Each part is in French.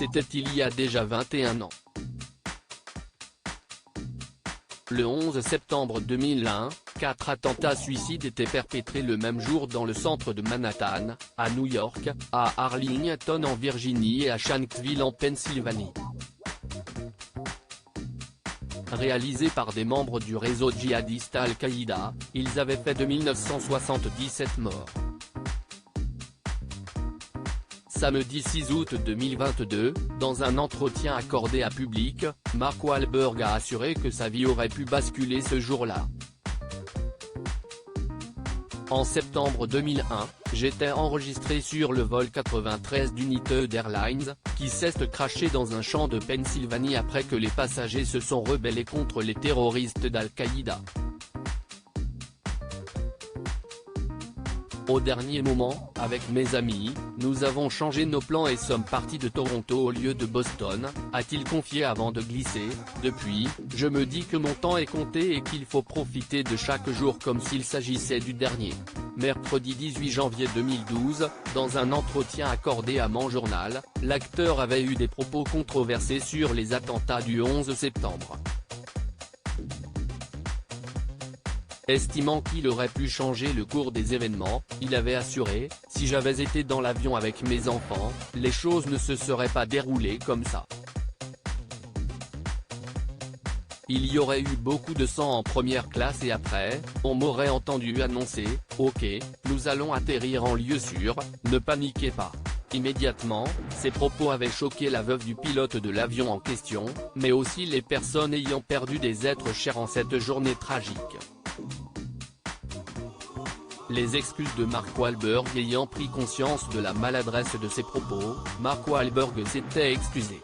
C'était il y a déjà 21 ans. Le 11 septembre 2001, 4 attentats suicides étaient perpétrés le même jour dans le centre de Manhattan, à New York, à Arlington en Virginie et à Shanksville en Pennsylvanie. Réalisés par des membres du réseau djihadiste Al-Qaïda, ils avaient fait 2977 morts. Samedi 6 août 2022, dans un entretien accordé à Public, Mark Wahlberg a assuré que sa vie aurait pu basculer ce jour-là. En septembre 2001, j'étais enregistré sur le vol 93 d'United Airlines, qui s'est crashé dans un champ de Pennsylvanie après que les passagers se sont rebellés contre les terroristes d'Al-Qaïda. Au dernier moment, avec mes amis, nous avons changé nos plans et sommes partis de Toronto au lieu de Boston, a-t-il confié avant de glisser. Depuis, je me dis que mon temps est compté et qu'il faut profiter de chaque jour comme s'il s'agissait du dernier. Mercredi 18 janvier 2012, dans un entretien accordé à Mon Journal, l'acteur avait eu des propos controversés sur les attentats du 11 septembre. Estimant qu'il aurait pu changer le cours des événements, il avait assuré « Si j'avais été dans l'avion avec mes enfants, les choses ne se seraient pas déroulées comme ça. Il y aurait eu beaucoup de sang en première classe et après, on m'aurait entendu annoncer « Ok, nous allons atterrir en lieu sûr, ne paniquez pas ». Immédiatement, ces propos avaient choqué la veuve du pilote de l'avion en question, mais aussi les personnes ayant perdu des êtres chers en cette journée tragique. Les excuses de Mark Wahlberg ayant pris conscience de la maladresse de ses propos, Mark Wahlberg s'était excusé.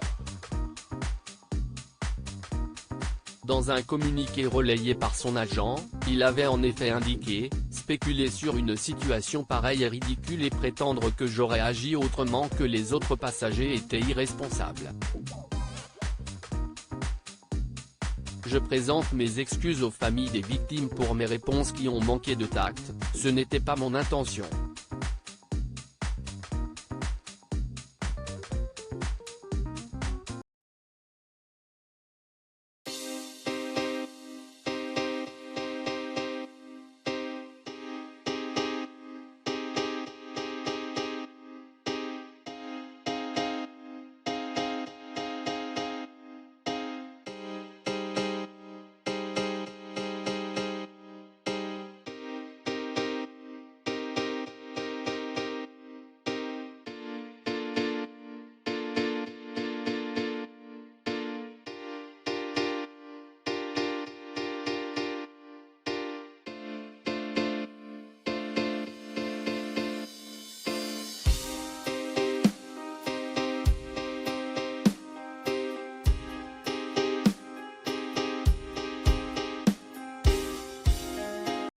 Dans un communiqué relayé par son agent, il avait en effet indiqué « Spéculer sur une situation pareille est ridicule et prétendre que j'aurais agi autrement que les autres passagers était irresponsable. Je présente mes excuses aux familles des victimes pour mes réponses qui ont manqué de tact, ce n'était pas mon intention.